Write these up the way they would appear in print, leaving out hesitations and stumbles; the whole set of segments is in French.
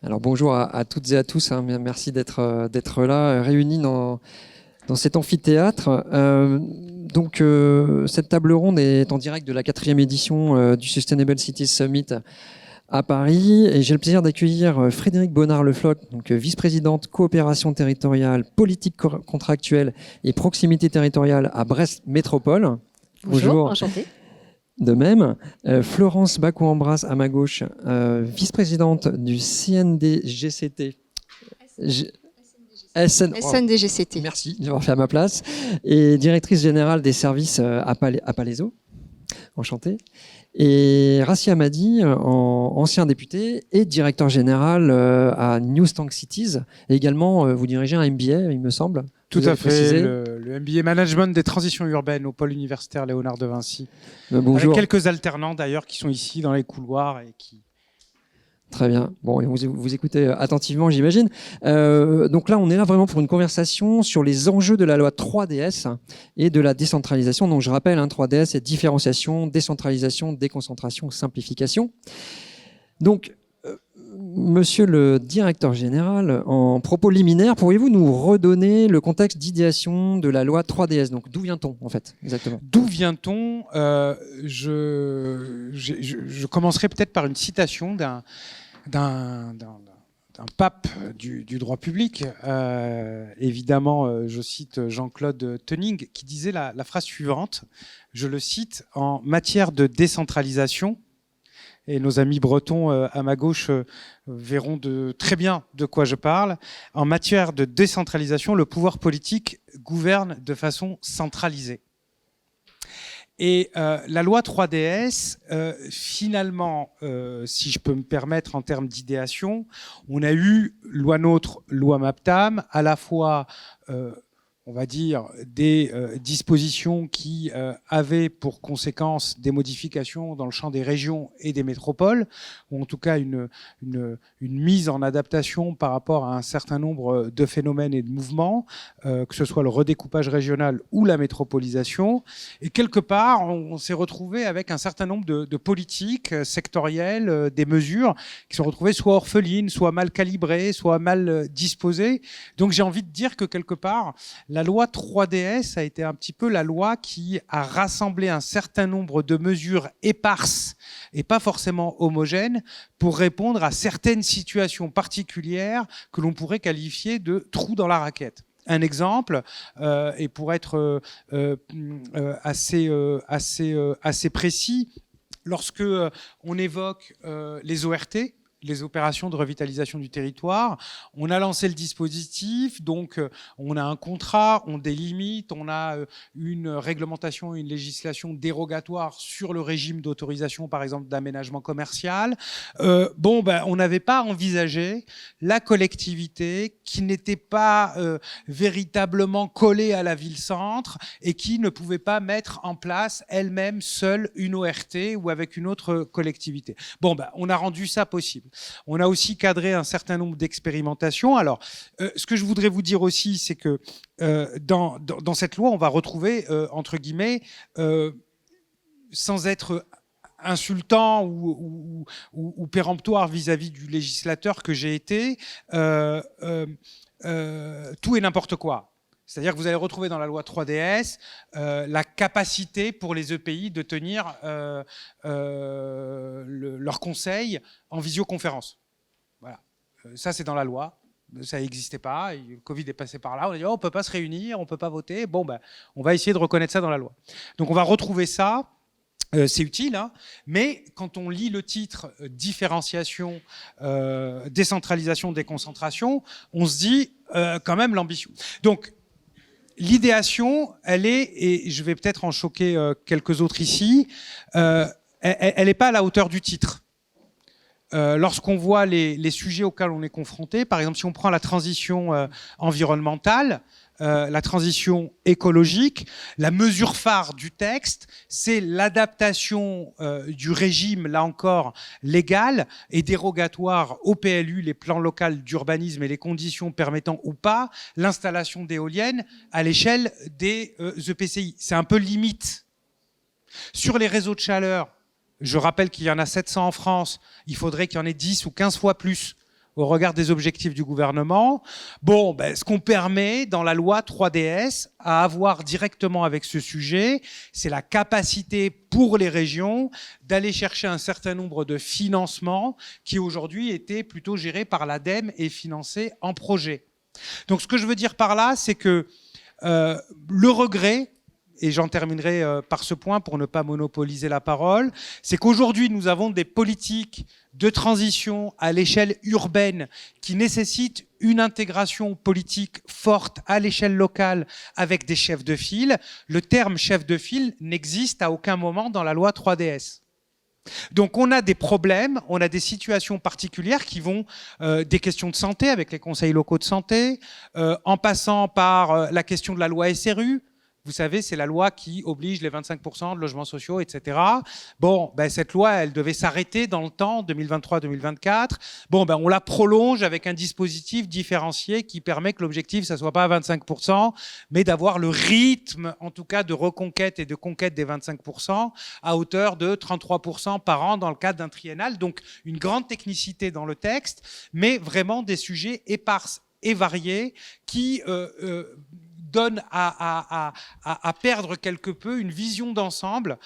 Alors bonjour à toutes et à tous, hein. Merci d'être là, réunis dans cet amphithéâtre. Cette table ronde est en direct de la 4e édition du Sustainable Cities Summit à Paris, et j'ai le plaisir d'accueillir Frédérique Bonnard-Le Floch, donc vice-présidente coopération territoriale, politique contractuelle et proximité territoriale à Brest Métropole. Bonjour, enchantée. De même, Florence Bacou-Ambras à ma gauche, vice-présidente du CNDGCT. SNDGCT. Merci d'avoir fait à ma place. Et directrice générale des services à Palaiseau. Enchantée. Et Rassi Hamadi, ancien député et directeur général à New Tank Cities. Et également, vous dirigez un MBA, il me semble. Tout à fait, le MBA Management des transitions urbaines au pôle universitaire Léonard de Vinci. Bonjour. Avec quelques alternants d'ailleurs qui sont ici dans les couloirs et qui... Très bien. Bon, vous écoutez attentivement, j'imagine. Donc là, on est là vraiment pour une conversation sur les enjeux de la loi 3DS et de la décentralisation. Donc je rappelle, 3DS, c'est différenciation, décentralisation, déconcentration, simplification. Donc, monsieur le directeur général, en propos liminaires, pourriez-vous nous redonner le contexte d'idéation de la loi 3DS? Donc d'où vient-on en fait exactement? D'où vient-on? Je commencerai peut-être par une citation d'un pape du droit public. Évidemment, je cite Jean-Claude Teuning qui disait la phrase suivante, je le cite, en matière de décentralisation, et nos amis bretons à ma gauche verront très bien de quoi je parle. En matière de décentralisation, le pouvoir politique gouverne de façon centralisée. Et la loi 3DS, finalement, si je peux me permettre en termes d'idéation, on a eu loi NOTRe, loi MAPTAM, à la fois on va dire, des dispositions qui avaient pour conséquence des modifications dans le champ des régions et des métropoles, ou en tout cas une mise en adaptation par rapport à un certain nombre de phénomènes et de mouvements, que ce soit le redécoupage régional ou la métropolisation. Et quelque part, on s'est retrouvé avec un certain nombre de politiques sectorielles, des mesures qui sont retrouvées soit orphelines, soit mal calibrées, soit mal disposées. Donc j'ai envie de dire que quelque part, la loi 3DS a été un petit peu la loi qui a rassemblé un certain nombre de mesures éparses et pas forcément homogènes pour répondre à certaines situations particulières que l'on pourrait qualifier de trous dans la raquette. Un exemple, et pour être assez précis, lorsque on évoque les ORT, les opérations de revitalisation du territoire. On a lancé le dispositif, donc on a un contrat, on délimite, on a une réglementation, une législation dérogatoire sur le régime d'autorisation, par exemple, d'aménagement commercial. On n'avait pas envisagé la collectivité qui n'était pas véritablement collée à la ville-centre et qui ne pouvait pas mettre en place elle-même seule une ORT ou avec une autre collectivité. On a rendu ça possible. On a aussi cadré un certain nombre d'expérimentations. Alors, ce que je voudrais vous dire aussi, c'est que dans cette loi, on va retrouver, entre guillemets, sans être insultant ou péremptoire vis-à-vis du législateur que j'ai été, tout et n'importe quoi. C'est-à-dire que vous allez retrouver dans la loi 3DS la capacité pour les EPI de tenir leur conseil en visioconférence. Voilà. Ça, c'est dans la loi. Ça n'existait pas. Le Covid est passé par là. On a dit, on ne peut pas se réunir, on ne peut pas voter. On va essayer de reconnaître ça dans la loi. Donc, on va retrouver ça. C'est utile, hein, mais quand on lit le titre différenciation, décentralisation, déconcentration, on se dit quand même l'ambition. Donc, l'idéation, elle est, et je vais peut-être en choquer quelques autres ici, elle n'est pas à la hauteur du titre. Lorsqu'on voit les sujets auxquels on est confronté, par exemple, si on prend la transition environnementale, la transition écologique, la mesure phare du texte, c'est l'adaptation du régime, là encore, légal et dérogatoire au PLU, les plans locaux d'urbanisme et les conditions permettant ou pas l'installation d'éoliennes à l'échelle des EPCI. C'est un peu limite. Sur les réseaux de chaleur, je rappelle qu'il y en a 700 en France, il faudrait qu'il y en ait 10 ou 15 fois plus au regard des objectifs du gouvernement. Bon, ce qu'on permet dans la loi 3DS à avoir directement avec ce sujet, c'est la capacité pour les régions d'aller chercher un certain nombre de financements qui aujourd'hui étaient plutôt gérés par l'ADEME et financés en projet. Donc ce que je veux dire par là, c'est que le regret, et j'en terminerai par ce point pour ne pas monopoliser la parole, c'est qu'aujourd'hui nous avons des politiques de transition à l'échelle urbaine qui nécessitent une intégration politique forte à l'échelle locale avec des chefs de file. Le terme chef de file n'existe à aucun moment dans la loi 3DS. Donc on a des problèmes, on a des situations particulières qui vont des questions de santé avec les conseils locaux de santé, en passant par la question de la loi SRU. Vous savez, c'est la loi qui oblige les 25% de logements sociaux, etc. Bon, cette loi, elle devait s'arrêter dans le temps, 2023-2024. Bon, on la prolonge avec un dispositif différencié qui permet que l'objectif, ça soit pas à 25%, mais d'avoir le rythme, en tout cas, de reconquête et de conquête des 25% à hauteur de 33% par an dans le cadre d'un triennal. Donc, une grande technicité dans le texte, mais vraiment des sujets épars et variés qui donne à perdre quelque peu une vision d'ensemble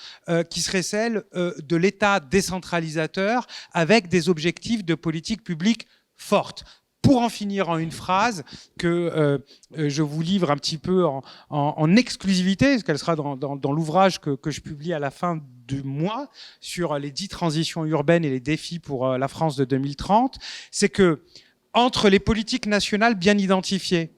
qui serait celle de l'État décentralisateur avec des objectifs de politique publique fortes. Pour en finir en une phrase que je vous livre un petit peu en exclusivité, parce qu'elle sera dans l'ouvrage que je publie à la fin du mois sur les 10 transitions urbaines et les défis pour la France de 2030, c'est que entre les politiques nationales bien identifiées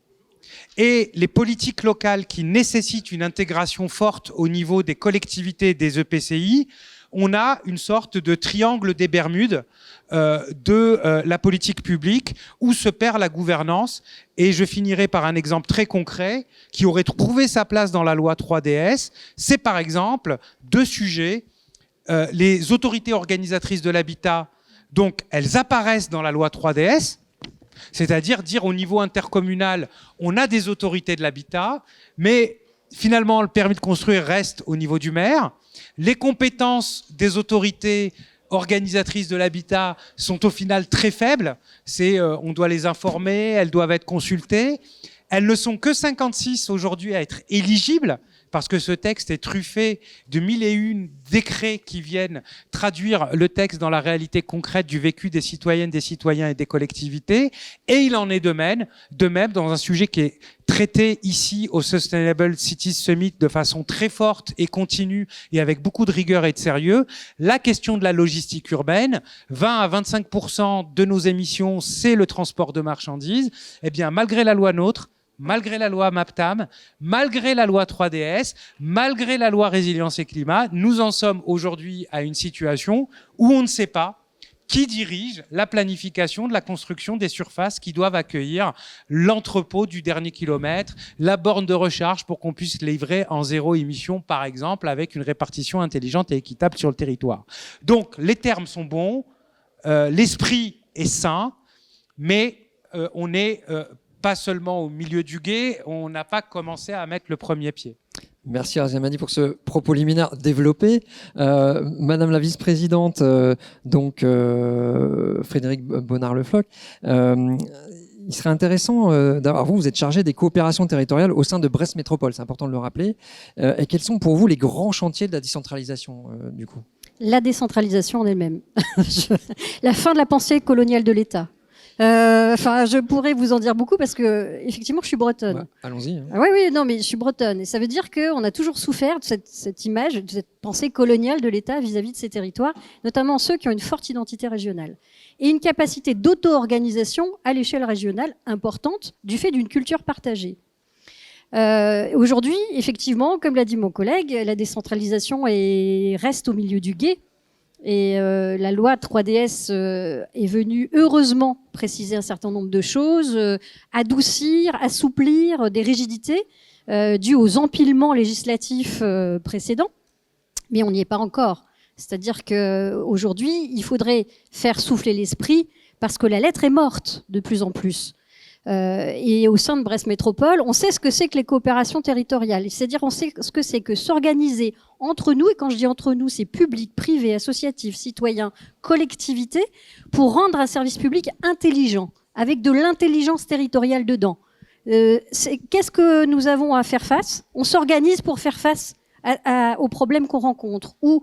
et les politiques locales qui nécessitent une intégration forte au niveau des collectivités et des EPCI, on a une sorte de triangle des Bermudes de la politique publique où se perd la gouvernance. Et je finirai par un exemple très concret qui aurait trouvé sa place dans la loi 3DS. C'est par exemple deux sujets. Les autorités organisatrices de l'habitat, donc elles apparaissent dans la loi 3DS, c'est-à-dire dire au niveau intercommunal, on a des autorités de l'habitat, mais finalement le permis de construire reste au niveau du maire. Les compétences des autorités organisatrices de l'habitat sont au final très faibles. On doit les informer, elles doivent être consultées. Elles ne sont que 56 aujourd'hui à être éligibles, parce que ce texte est truffé de 1001 décrets qui viennent traduire le texte dans la réalité concrète du vécu des citoyennes, des citoyens et des collectivités. Et il en est de même dans un sujet qui est traité ici au Sustainable Cities Summit de façon très forte et continue et avec beaucoup de rigueur et de sérieux. La question de la logistique urbaine, 20 à 25% de nos émissions, c'est le transport de marchandises. Eh bien, malgré la loi NOTRe, malgré la loi MAPTAM, malgré la loi 3DS, malgré la loi Résilience et Climat, nous en sommes aujourd'hui à une situation où on ne sait pas qui dirige la planification de la construction des surfaces qui doivent accueillir l'entrepôt du dernier kilomètre, la borne de recharge pour qu'on puisse livrer en zéro émission, par exemple, avec une répartition intelligente et équitable sur le territoire. Donc, les termes sont bons, l'esprit est sain, mais on est pas seulement au milieu du gué, on n'a pas commencé à mettre le premier pied. Merci Razia Madi pour ce propos liminaire développé. Madame la vice-présidente, Frédérique Bonnard-Le Floch, il serait intéressant d'avoir, vous êtes chargé des coopérations territoriales au sein de Brest Métropole, c'est important de le rappeler. Et quels sont pour vous les grands chantiers de la décentralisation du coup ? La décentralisation en elle-même. La fin de la pensée coloniale de l'État. Je pourrais vous en dire beaucoup parce que effectivement, je suis bretonne. Ouais, allons-y. Hein. Oui, non, mais je suis bretonne et ça veut dire qu'on a toujours souffert de cette image, de cette pensée coloniale de l'État vis-à-vis de ces territoires, notamment ceux qui ont une forte identité régionale et une capacité d'auto-organisation à l'échelle régionale importante du fait d'une culture partagée. Aujourd'hui, effectivement, comme l'a dit mon collègue, la décentralisation reste au milieu du gué. Et la loi 3DS est venue heureusement préciser un certain nombre de choses, adoucir, assouplir des rigidités dues aux empilements législatifs précédents. Mais on n'y est pas encore. C'est-à-dire qu'aujourd'hui, il faudrait faire souffler l'esprit parce que la lettre est morte de plus en plus. et au sein de Brest Métropole, on sait ce que c'est que les coopérations territoriales. C'est-à-dire, on sait ce que c'est que s'organiser entre nous, et quand je dis entre nous, c'est public, privé, associatif, citoyen, collectivité, pour rendre un service public intelligent, avec de l'intelligence territoriale dedans. Qu'est-ce que nous avons à faire face? On s'organise pour faire face aux problèmes qu'on rencontre, ou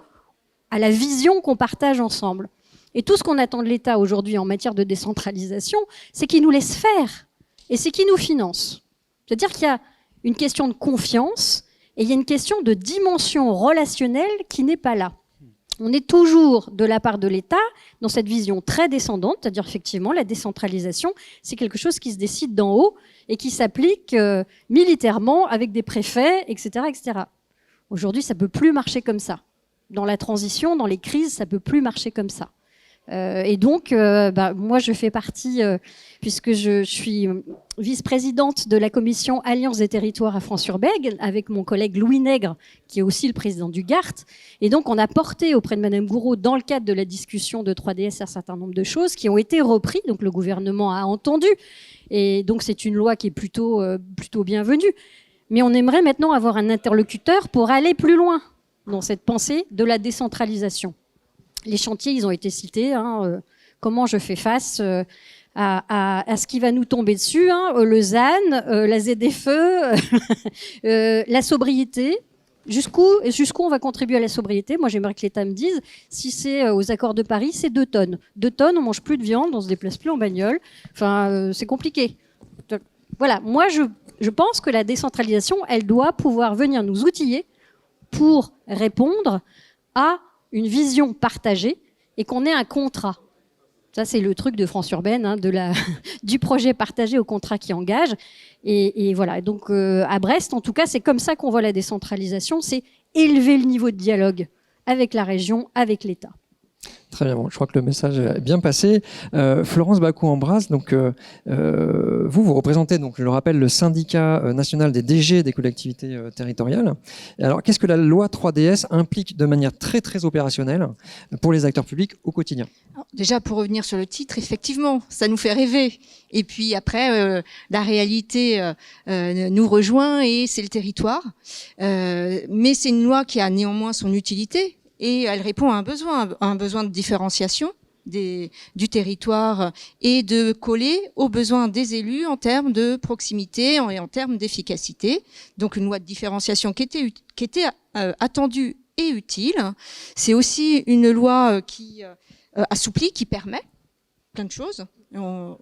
à la vision qu'on partage ensemble. Et tout ce qu'on attend de l'État aujourd'hui en matière de décentralisation, c'est qu'il nous laisse faire. Et c'est qui nous finance. C'est-à-dire qu'il y a une question de confiance et il y a une question de dimension relationnelle qui n'est pas là. On est toujours, de la part de l'État, dans cette vision très descendante, c'est-à-dire effectivement la décentralisation, c'est quelque chose qui se décide d'en haut et qui s'applique militairement avec des préfets, etc., etc. Aujourd'hui, ça ne peut plus marcher comme ça. Dans la transition, dans les crises, ça ne peut plus marcher comme ça. Et donc, moi, je fais partie, puisque je suis vice-présidente de la commission Alliance des territoires à France-Urbaine, avec mon collègue Louis Nègre, qui est aussi le président du GART. Et donc, on a porté auprès de Madame Gouraud, dans le cadre de la discussion de 3DS, un certain nombre de choses qui ont été reprises. Donc, le gouvernement a entendu. Et donc, c'est une loi qui est plutôt bienvenue. Mais on aimerait maintenant avoir un interlocuteur pour aller plus loin dans cette pensée de la décentralisation. Les chantiers, ils ont été cités. Comment je fais face à ce qui va nous tomber dessus, le ZAN, la ZFE, la sobriété. Jusqu'où on va contribuer à la sobriété? Moi, j'aimerais que l'État me dise, si c'est aux accords de Paris, c'est 2 tonnes. 2 tonnes, on mange plus de viande, on se déplace plus en bagnole. Enfin, c'est compliqué. Voilà, moi, je pense que la décentralisation, elle doit pouvoir venir nous outiller pour répondre à une vision partagée et qu'on ait un contrat. Ça, c'est le truc de France Urbaine, du projet partagé au contrat qui engage. Et voilà. Donc, à Brest, en tout cas, c'est comme ça qu'on voit la décentralisation. C'est élever le niveau de dialogue avec la région, avec l'État. Très bien, bon, je crois que le message est bien passé. Florence Bacou-Ambras, donc vous représentez, donc je le rappelle, le syndicat national des DG des collectivités territoriales. Et alors, qu'est-ce que la loi 3DS implique de manière très très opérationnelle pour les acteurs publics au quotidien? Alors, déjà, pour revenir sur le titre, effectivement, ça nous fait rêver. Et puis après, la réalité nous rejoint et c'est le territoire. Mais c'est une loi qui a néanmoins son utilité. Et elle répond à un besoin de différenciation du territoire et de coller aux besoins des élus en termes de proximité et en termes d'efficacité. Donc une loi de différenciation qui était attendue et utile. C'est aussi une loi qui assouplit, qui permet plein de choses,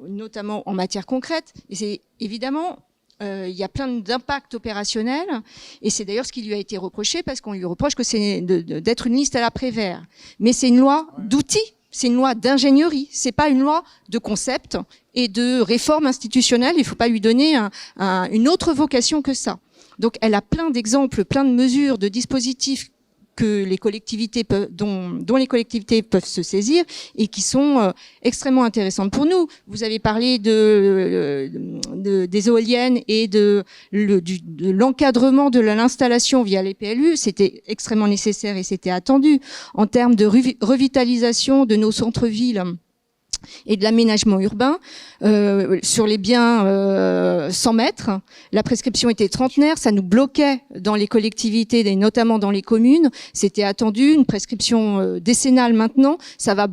notamment en matière concrète. Et c'est évidemment... il y a plein d'impacts opérationnels et c'est d'ailleurs ce qui lui a été reproché parce qu'on lui reproche que c'est d'être une liste à la Prévert. Mais c'est une loi d'outils, c'est une loi d'ingénierie, c'est pas une loi de concept et de réforme institutionnelle. Il faut pas lui donner une autre vocation que ça. Donc elle a plein d'exemples, plein de mesures, de dispositifs que les collectivités dont les collectivités peuvent se saisir et qui sont extrêmement intéressantes pour nous. Vous avez parlé des éoliennes et de l'encadrement de l'installation via les PLU. C'était extrêmement nécessaire et c'était attendu. En termes de revitalisation de nos centres-villes et de l'aménagement urbain, sur les biens 100 mètres, la prescription était trentenaire, ça nous bloquait dans les collectivités et notamment dans les communes. C'était attendu, une prescription décennale maintenant, ça va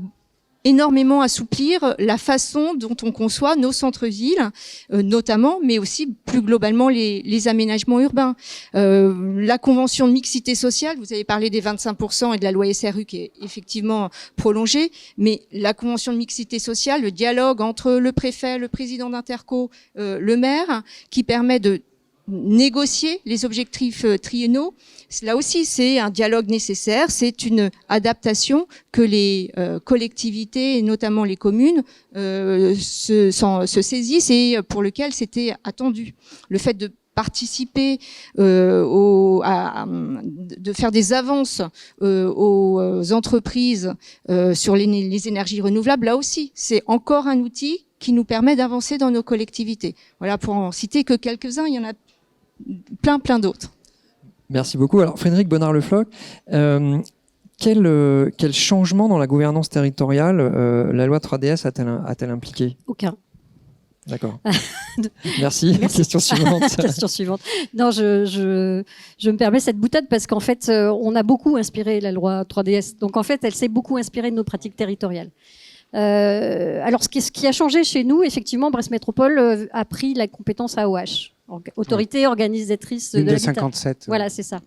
énormément assouplir la façon dont on conçoit nos centres-villes, notamment, mais aussi plus globalement les aménagements urbains. La convention de mixité sociale, vous avez parlé des 25% et de la loi SRU qui est effectivement prolongée, mais la convention de mixité sociale, le dialogue entre le préfet, le président d'Interco, le maire, qui permet de négocier les objectifs triennaux. Là aussi, c'est un dialogue nécessaire, c'est une adaptation que les collectivités, et notamment les communes, se saisissent et pour lequel c'était attendu. Le fait de participer, de faire des avances aux entreprises sur les énergies renouvelables, là aussi, c'est encore un outil qui nous permet d'avancer dans nos collectivités. Voilà, pour en citer que quelques-uns, il y en a plein d'autres. Merci beaucoup. Alors, Frédéric Bonnard-Le quel changement dans la gouvernance territoriale la loi 3DS a-t-elle impliqué? Aucun. D'accord. Merci. Question suivante. Question suivante. Non, je me permets cette boutade parce qu'en fait, on a beaucoup inspiré la loi 3DS. Donc en fait, elle s'est beaucoup inspirée de nos pratiques territoriales. Alors, ce qui a changé chez nous, effectivement, Brest Métropole a pris la compétence AOH, autorité organisatrice de l'habitat. 57. Voilà, c'est ça.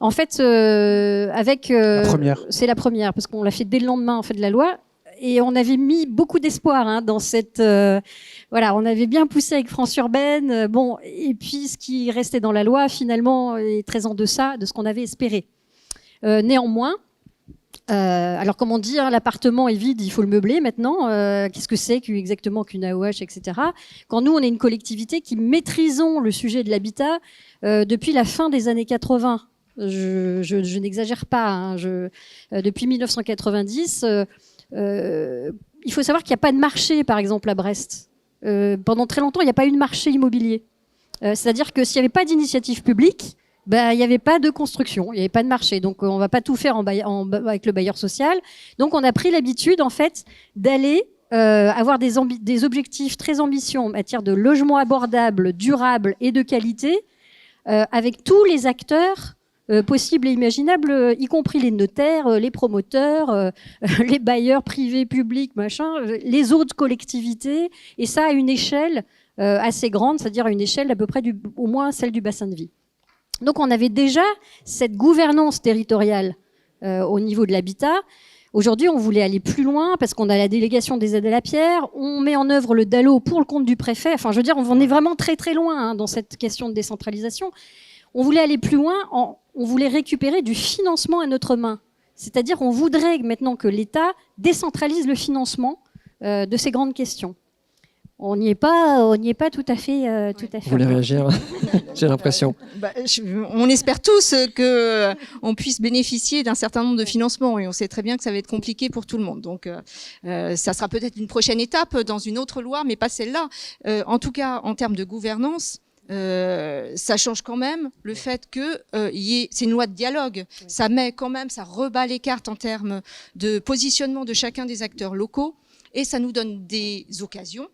En fait, avec la première. C'est la première parce qu'on l'a fait dès le lendemain en fait de la loi. Et on avait mis beaucoup d'espoir dans cette. Voilà, on avait bien poussé avec France Urbaine. Bon, et puis ce qui restait dans la loi, finalement, est très en deçà de ce qu'on avait espéré. Néanmoins, alors comme on dit, l'appartement est vide, il faut le meubler maintenant. Qu'est-ce que c'est exactement qu'une AOH, etc. Quand nous, on est une collectivité qui maîtrisons le sujet de l'habitat depuis la fin des années 80. Je n'exagère pas. Depuis 1990. Il faut savoir qu'il n'y a pas de marché, par exemple, à Brest. Pendant très longtemps, il n'y a pas eu de marché immobilier. C'est-à-dire que s'il n'y avait pas d'initiative publique, il n'y avait pas de construction, il n'y avait pas de marché. Donc, on ne va pas tout faire avec le bailleur social. Donc, on a pris l'habitude, en fait, d'aller avoir des objectifs très ambitieux en matière de logement abordable, durable et de qualité, avec tous les acteurs possibles et imaginables, y compris les notaires, les promoteurs, les bailleurs privés, publics, les autres collectivités, et ça à une échelle assez grande, c'est-à-dire à une échelle à peu près au moins celle du bassin de vie. Donc on avait déjà cette gouvernance territoriale au niveau de l'habitat. Aujourd'hui, on voulait aller plus loin parce qu'on a la délégation des aides à la pierre, on met en œuvre le DALO pour le compte du préfet. Enfin, je veux dire, on en est vraiment très très loin dans cette question de décentralisation. On voulait aller plus loin, on voulait récupérer du financement à notre main. C'est-à-dire on voudrait maintenant que l'État décentralise le financement de ces grandes questions. On n'y est pas tout à fait. Vous voulez réagir? J'ai l'impression. On espère tous qu'on puisse bénéficier d'un certain nombre de financements et on sait très bien que ça va être compliqué pour tout le monde. Donc ça sera peut-être une prochaine étape dans une autre loi, mais pas celle-là. En tout cas, en termes de gouvernance, ça change quand même le fait que c'est une loi de dialogue. Ça rebat les cartes en termes de positionnement de chacun des acteurs locaux et ça nous donne des occasions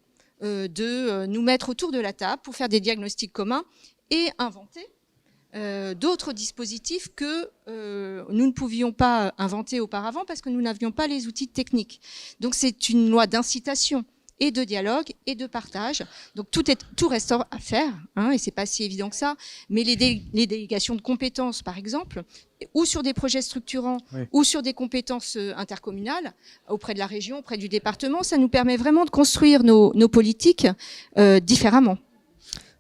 de nous mettre autour de la table pour faire des diagnostics communs et inventer d'autres dispositifs que nous ne pouvions pas inventer auparavant parce que nous n'avions pas les outils techniques. Donc c'est une loi d'incitation et de dialogue et de partage. Donc tout reste à faire, et c'est pas si évident que ça. Mais les délégations de compétences, par exemple, ou sur des projets structurants, ou sur des compétences intercommunales, auprès de la région, auprès du département, ça nous permet vraiment de construire nos politiques différemment.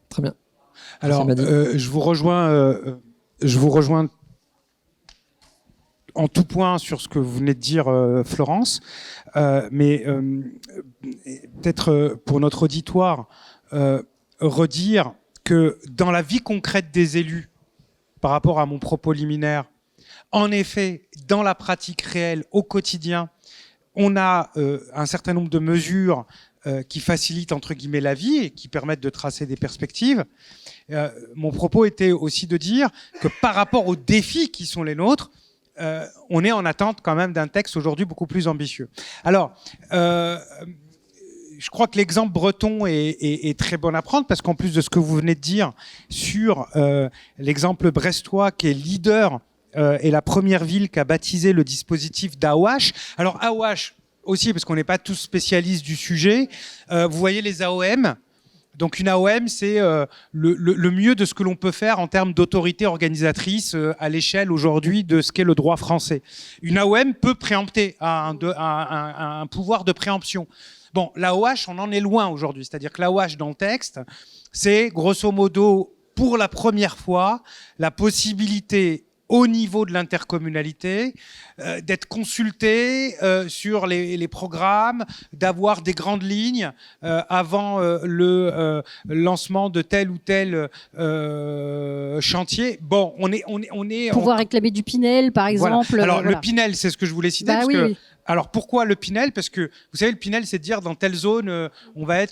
Très bien. Alors, je vous rejoins en tout point sur ce que vous venez de dire, Florence, mais peut-être pour notre auditoire, redire que dans la vie concrète des élus, par rapport à mon propos liminaire, en effet, dans la pratique réelle, au quotidien, on a un certain nombre de mesures qui facilitent, entre guillemets, la vie et qui permettent de tracer des perspectives. Mon propos était aussi de dire que par rapport aux défis qui sont les nôtres, on est en attente quand même d'un texte aujourd'hui beaucoup plus ambitieux. Alors, je crois que l'exemple breton est très bon à prendre parce qu'en plus de ce que vous venez de dire sur l'exemple brestois qui est leader et la première ville qui a baptisé le dispositif d'AOH. Alors AOH aussi parce qu'on n'est pas tous spécialistes du sujet. Vous voyez les AOM. Donc une AOM, c'est le mieux de ce que l'on peut faire en termes d'autorité organisatrice à l'échelle aujourd'hui de ce qu'est le droit français. Une AOM peut préempter, un pouvoir de préemption. Bon, l'AOH, on en est loin aujourd'hui. C'est-à-dire que l'AOH dans le texte, c'est grosso modo, pour la première fois, la possibilité au niveau de l'intercommunalité, d'être consulté sur les programmes, d'avoir des grandes lignes avant le lancement de tel ou tel chantier. Bon, on est pouvoir réclamer du Pinel, par exemple. Voilà. Alors le Pinel, c'est ce que je voulais citer parce que. Oui. Alors pourquoi le Pinel? Parce que vous savez, le Pinel, c'est de dire dans telle zone, on va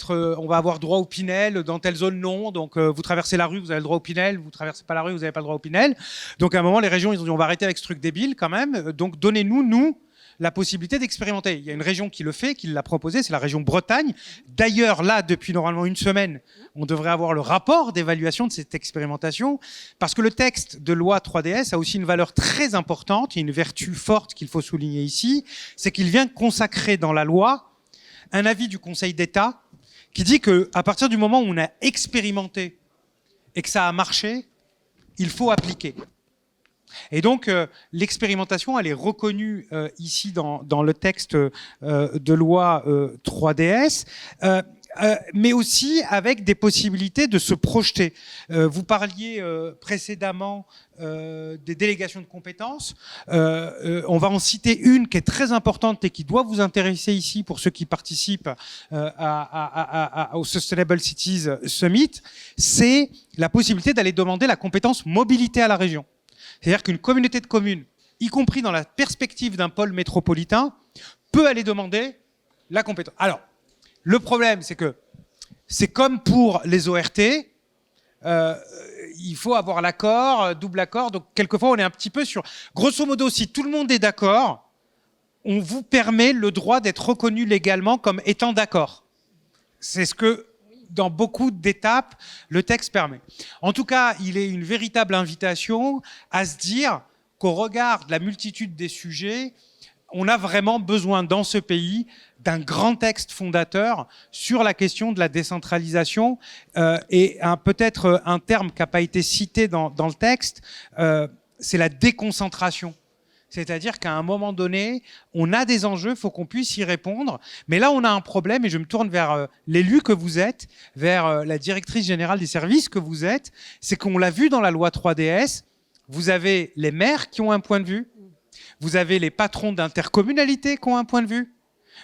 avoir droit au Pinel, dans telle zone non. Donc vous traversez la rue, vous avez le droit au Pinel. Vous traversez pas la rue, vous n'avez pas le droit au Pinel. Donc à un moment, les régions, ils ont dit on va arrêter avec ce truc débile quand même. Donc donnez-nous la possibilité d'expérimenter. Il y a une région qui le fait, qui l'a proposé, c'est la région Bretagne. D'ailleurs, là, depuis normalement une semaine, on devrait avoir le rapport d'évaluation de cette expérimentation, parce que le texte de loi 3DS a aussi une valeur très importante, et une vertu forte qu'il faut souligner ici, c'est qu'il vient consacrer dans la loi un avis du Conseil d'État qui dit qu'à partir du moment où on a expérimenté et que ça a marché, il faut appliquer. Et donc, l'expérimentation, elle est reconnue ici dans le texte de loi 3DS, mais aussi avec des possibilités de se projeter. Vous parliez précédemment des délégations de compétences. On va en citer une qui est très importante et qui doit vous intéresser ici pour ceux qui participent au Sustainable Cities Summit. C'est la possibilité d'aller demander la compétence mobilité à la région. C'est-à-dire qu'une communauté de communes, y compris dans la perspective d'un pôle métropolitain, peut aller demander la compétence. Alors, le problème, c'est que c'est comme pour les ORT, il faut avoir l'accord, double accord, donc quelquefois on est un petit peu sur... Grosso modo, si tout le monde est d'accord, on vous permet le droit d'être reconnu légalement comme étant d'accord. C'est ce que... dans beaucoup d'étapes, le texte permet. En tout cas, il est une véritable invitation à se dire qu'au regard de la multitude des sujets, on a vraiment besoin dans ce pays d'un grand texte fondateur sur la question de la décentralisation et peut-être un terme qui n'a pas été cité dans le texte, c'est la déconcentration. C'est-à-dire qu'à un moment donné, on a des enjeux, il faut qu'on puisse y répondre. Mais là, on a un problème, et je me tourne vers l'élu que vous êtes, vers la directrice générale des services que vous êtes, c'est qu'on l'a vu dans la loi 3DS, vous avez les maires qui ont un point de vue, vous avez les patrons d'intercommunalité qui ont un point de vue,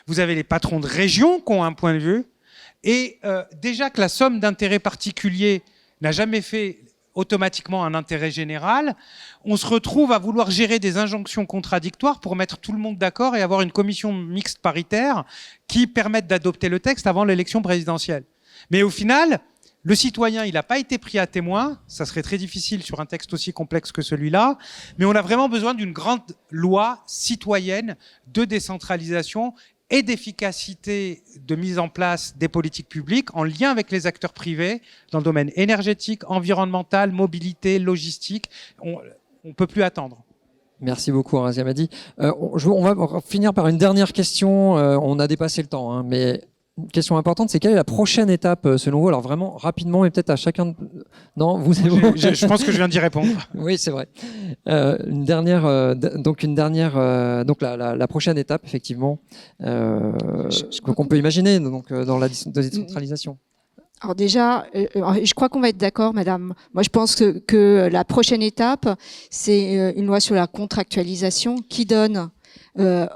vous avez les patrons de région qui ont un point de vue, et déjà que la somme d'intérêts particuliers n'a jamais fait automatiquement un intérêt général, on se retrouve à vouloir gérer des injonctions contradictoires pour mettre tout le monde d'accord et avoir une commission mixte paritaire qui permette d'adopter le texte avant l'élection présidentielle. Mais au final, le citoyen, il n'a pas été pris à témoin, ça serait très difficile sur un texte aussi complexe que celui-là, mais on a vraiment besoin d'une grande loi citoyenne de décentralisation et d'efficacité de mise en place des politiques publiques en lien avec les acteurs privés dans le domaine énergétique, environnemental, mobilité, logistique. On ne peut plus attendre. Merci beaucoup, Razia Madi. On va finir par une dernière question. On a dépassé le temps, hein, mais une question importante, c'est quelle est la prochaine étape selon vous? Alors vraiment rapidement, et peut-être à chacun de... Non, vous c'est bon. Je pense que je viens d'y répondre. Oui, c'est vrai. Une dernière, donc la prochaine étape, effectivement, qu'on peut imaginer donc dans la décentralisation. Alors déjà, je crois qu'on va être d'accord, madame. Moi, je pense que la prochaine étape, c'est une loi sur la contractualisation qui donne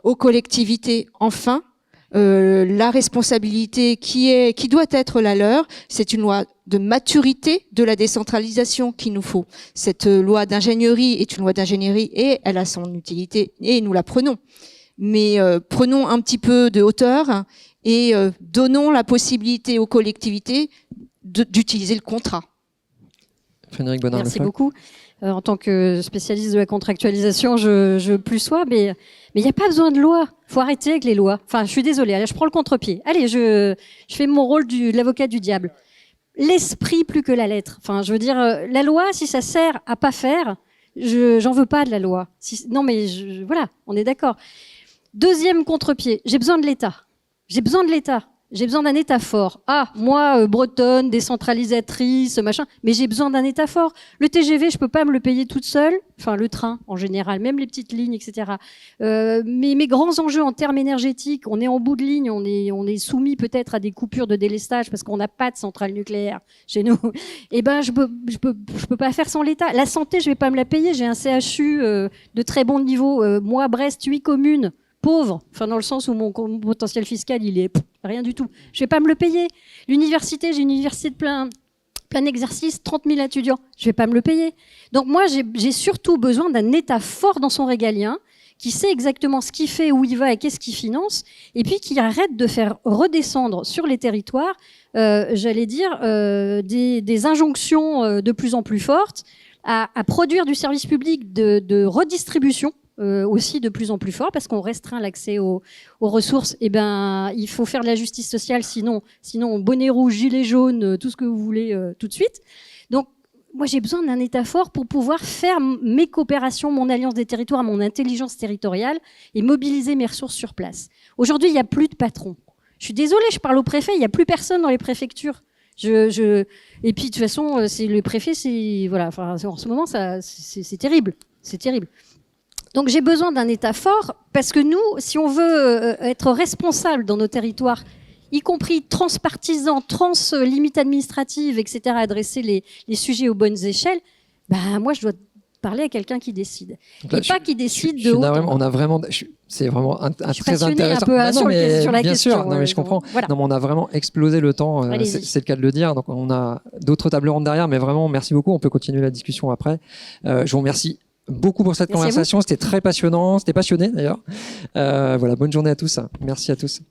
aux collectivités, enfin, la responsabilité qui doit être la leur. C'est une loi de maturité de la décentralisation qu'il nous faut. Cette loi d'ingénierie est une loi d'ingénierie et elle a son utilité et nous la prenons. Mais prenons un petit peu de hauteur et donnons la possibilité aux collectivités d'utiliser le contrat. Frédéric Bonnard. Merci beaucoup. En tant que spécialiste de la contractualisation, je plus sois, mais il n'y a pas besoin de loi. Faut arrêter avec les lois. Enfin, je suis désolée, allez, je prends le contre-pied. Allez, je fais mon rôle de l'avocat du diable. L'esprit plus que la lettre. Enfin, je veux dire, la loi, si ça sert à pas faire, j'en veux pas de la loi. Non, mais voilà, on est d'accord. Deuxième contre-pied, j'ai besoin de l'État. J'ai besoin de l'État. J'ai besoin d'un État fort. Ah, moi, bretonne, décentralisatrice, machin, mais j'ai besoin d'un État fort. Le TGV, je peux pas me le payer toute seule. Enfin, le train, en général, même les petites lignes, etc. Mais mes grands enjeux en termes énergétiques, on est en bout de ligne, on est soumis peut-être à des coupures de délestage parce qu'on n'a pas de centrale nucléaire chez nous. Eh ben, je peux pas faire sans l'État. La santé, je vais pas me la payer. J'ai un CHU de très bon niveau. Moi, Brest, 8 communes. Pauvre, enfin dans le sens où mon potentiel fiscal il est rien du tout. Je vais pas me le payer. L'université, j'ai une université de plein exercice, 30 000 étudiants, je vais pas me le payer. Donc moi j'ai surtout besoin d'un État fort dans son régalien, qui sait exactement ce qu'il fait, où il va et qu'est-ce qu'il finance, et puis qui arrête de faire redescendre sur les territoires, j'allais dire, des injonctions de plus en plus fortes à produire du service public de redistribution. aussi de plus en plus fort parce qu'on restreint l'accès aux ressources. Et ben, il faut faire de la justice sociale, sinon bonnet rouge, gilet jaune, tout ce que vous voulez tout de suite. Donc, moi, j'ai besoin d'un État fort pour pouvoir faire mes coopérations, mon alliance des territoires, mon intelligence territoriale et mobiliser mes ressources sur place. Aujourd'hui, il n'y a plus de patron. Je suis désolée, je parle au préfet, il n'y a plus personne dans les préfectures. Et puis, de toute façon, c'est le préfet, voilà, enfin, en ce moment, c'est terrible. C'est terrible. Donc j'ai besoin d'un État fort parce que nous, si on veut être responsable dans nos territoires, y compris transpartisans, limites administratives, etc., adresser les sujets aux bonnes échelles, bah, moi je dois parler à quelqu'un qui décide. Là, et pas qui décide de... C'est vraiment très un intéressant. peu sur la bien question. Sûr, non, mais je comprends. Voilà. Non, mais on a vraiment explosé le temps. C'est le cas de le dire. Donc on a d'autres tables rondes derrière, mais vraiment merci beaucoup. On peut continuer la discussion après. Je vous remercie beaucoup pour cette conversation. C'était très passionnant. C'était passionné d'ailleurs. Voilà, bonne journée à tous. Merci à tous.